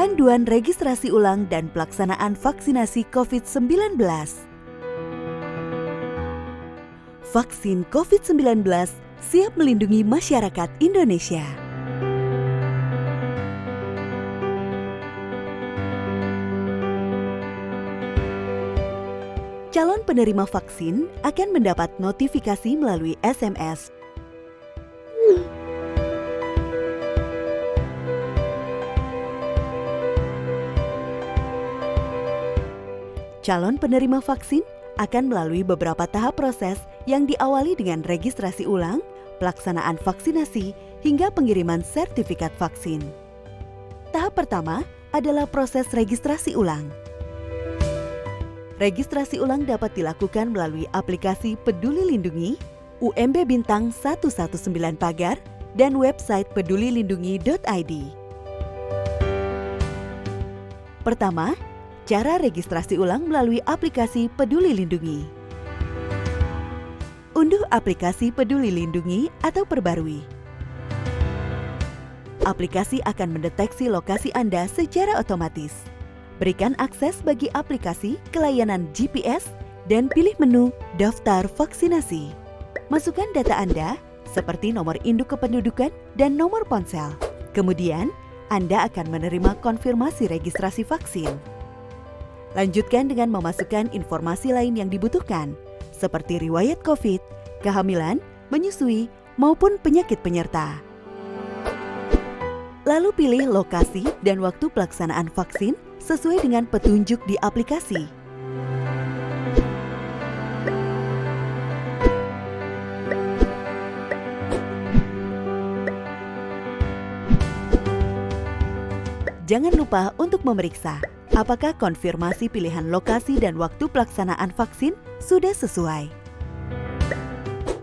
Panduan registrasi ulang dan pelaksanaan vaksinasi COVID-19. Vaksin COVID-19 siap melindungi masyarakat Indonesia. Calon penerima vaksin akan mendapat notifikasi melalui SMS. Calon penerima vaksin akan melalui beberapa tahap proses yang diawali dengan registrasi ulang, pelaksanaan vaksinasi, hingga pengiriman sertifikat vaksin. Tahap pertama adalah proses registrasi ulang. Registrasi ulang dapat dilakukan melalui aplikasi Peduli Lindungi, UMB Bintang 119 Pagar, dan website pedulilindungi.id. Pertama, cara registrasi ulang melalui aplikasi Peduli Lindungi. Unduh aplikasi Peduli Lindungi atau perbarui. Aplikasi akan mendeteksi lokasi Anda secara otomatis. Berikan akses bagi aplikasi ke layanan GPS dan pilih menu Daftar Vaksinasi. Masukkan data Anda seperti nomor induk kependudukan dan nomor ponsel. Kemudian, Anda akan menerima konfirmasi registrasi vaksin. Lanjutkan dengan memasukkan informasi lain yang dibutuhkan, seperti riwayat COVID, kehamilan, menyusui, maupun penyakit penyerta. Lalu pilih lokasi dan waktu pelaksanaan vaksin sesuai dengan petunjuk di aplikasi. Jangan lupa untuk memeriksa apakah konfirmasi pilihan lokasi dan waktu pelaksanaan vaksin sudah sesuai.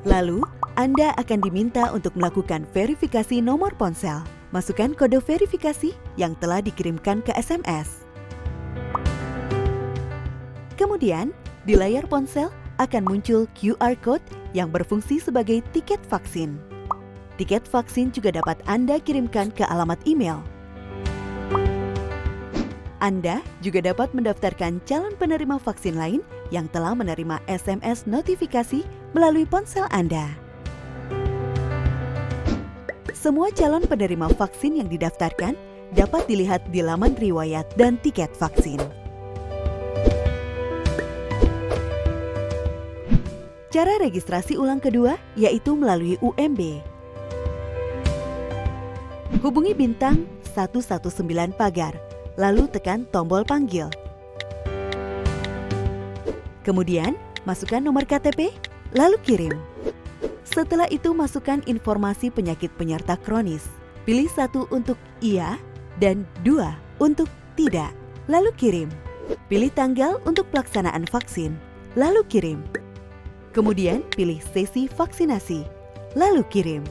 Lalu, Anda akan diminta untuk melakukan verifikasi nomor ponsel. Masukkan kode verifikasi yang telah dikirimkan ke SMS. Kemudian, di layar ponsel akan muncul QR Code yang berfungsi sebagai tiket vaksin. Tiket vaksin juga dapat Anda kirimkan ke alamat email. Anda juga dapat mendaftarkan calon penerima vaksin lain yang telah menerima SMS notifikasi melalui ponsel Anda. Semua calon penerima vaksin yang didaftarkan dapat dilihat di laman riwayat dan tiket vaksin. Cara registrasi ulang kedua yaitu melalui UMB. Hubungi Bintang 119 Pagar, lalu tekan tombol panggil. Kemudian, masukkan nomor KTP, lalu kirim. Setelah itu, masukkan informasi penyakit penyerta kronis. Pilih 1 untuk iya dan 2 untuk tidak, lalu kirim. Pilih tanggal untuk pelaksanaan vaksin, lalu kirim. Kemudian, pilih sesi vaksinasi, lalu kirim.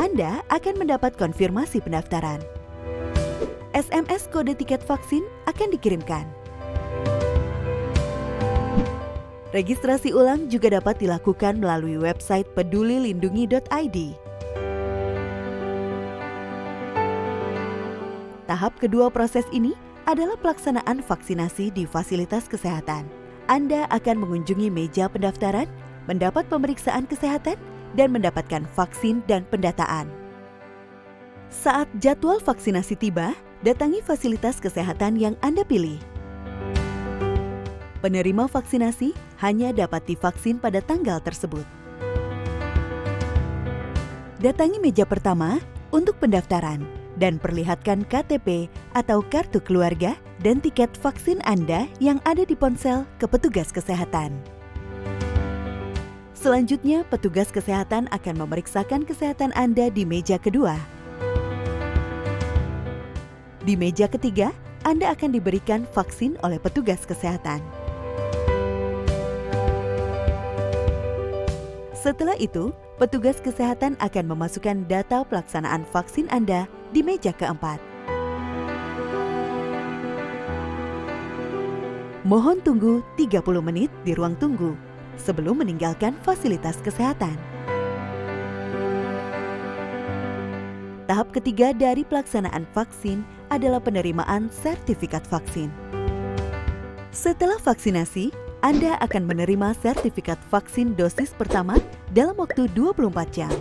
Anda akan mendapat konfirmasi pendaftaran. SMS kode tiket vaksin akan dikirimkan. Registrasi ulang juga dapat dilakukan melalui website pedulilindungi.id. Tahap kedua proses ini adalah pelaksanaan vaksinasi di fasilitas kesehatan. Anda akan mengunjungi meja pendaftaran, mendapat pemeriksaan kesehatan, dan mendapatkan vaksin dan pendataan. Saat jadwal vaksinasi tiba, datangi fasilitas kesehatan yang Anda pilih. Penerima vaksinasi hanya dapat divaksin pada tanggal tersebut. Datangi meja pertama untuk pendaftaran dan perlihatkan KTP atau kartu keluarga dan tiket vaksin Anda yang ada di ponsel ke petugas kesehatan. Selanjutnya, petugas kesehatan akan memeriksakan kesehatan Anda di meja kedua. Di meja ketiga, Anda akan diberikan vaksin oleh petugas kesehatan. Setelah itu, petugas kesehatan akan memasukkan data pelaksanaan vaksin Anda di meja keempat. Mohon tunggu 30 menit di ruang tunggu sebelum meninggalkan fasilitas kesehatan. Tahap ketiga dari pelaksanaan vaksin adalah penerimaan sertifikat vaksin. Setelah vaksinasi, Anda akan menerima sertifikat vaksin dosis pertama dalam waktu 24 jam.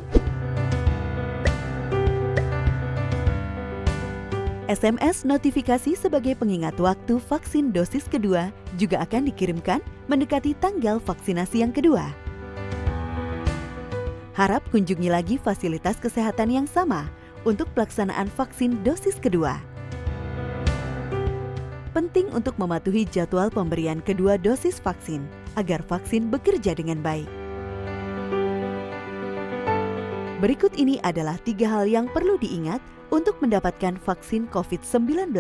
SMS notifikasi sebagai pengingat waktu vaksin dosis kedua juga akan dikirimkan mendekati tanggal vaksinasi yang kedua. Harap kunjungi lagi fasilitas kesehatan yang sama untuk pelaksanaan vaksin dosis kedua. Penting untuk mematuhi jadwal pemberian kedua dosis vaksin agar vaksin bekerja dengan baik. Berikut ini adalah 3 hal yang perlu diingat untuk mendapatkan vaksin COVID-19.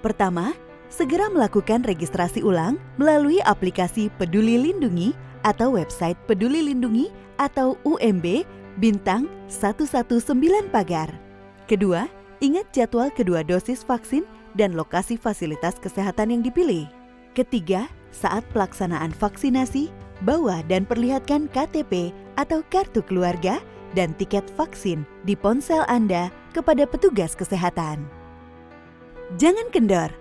Pertama, segera melakukan registrasi ulang melalui aplikasi Peduli Lindungi atau website Peduli Lindungi atau UMB bintang 119 pagar. Kedua, ingat jadwal kedua dosis vaksin dan lokasi fasilitas kesehatan yang dipilih. Ketiga, saat pelaksanaan vaksinasi, bawa dan perlihatkan KTP atau kartu keluarga dan tiket vaksin di ponsel Anda kepada petugas kesehatan. Jangan kendor,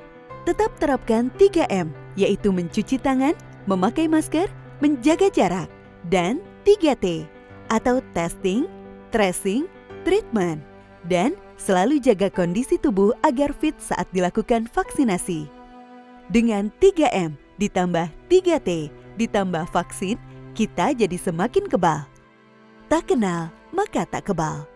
tetap terapkan 3M, yaitu mencuci tangan, memakai masker, menjaga jarak, dan 3T, atau testing, tracing, treatment, dan selalu jaga kondisi tubuh agar fit saat dilakukan vaksinasi. Dengan 3M ditambah 3T ditambah vaksin, kita jadi semakin kebal. Tak kenal, maka tak kebal.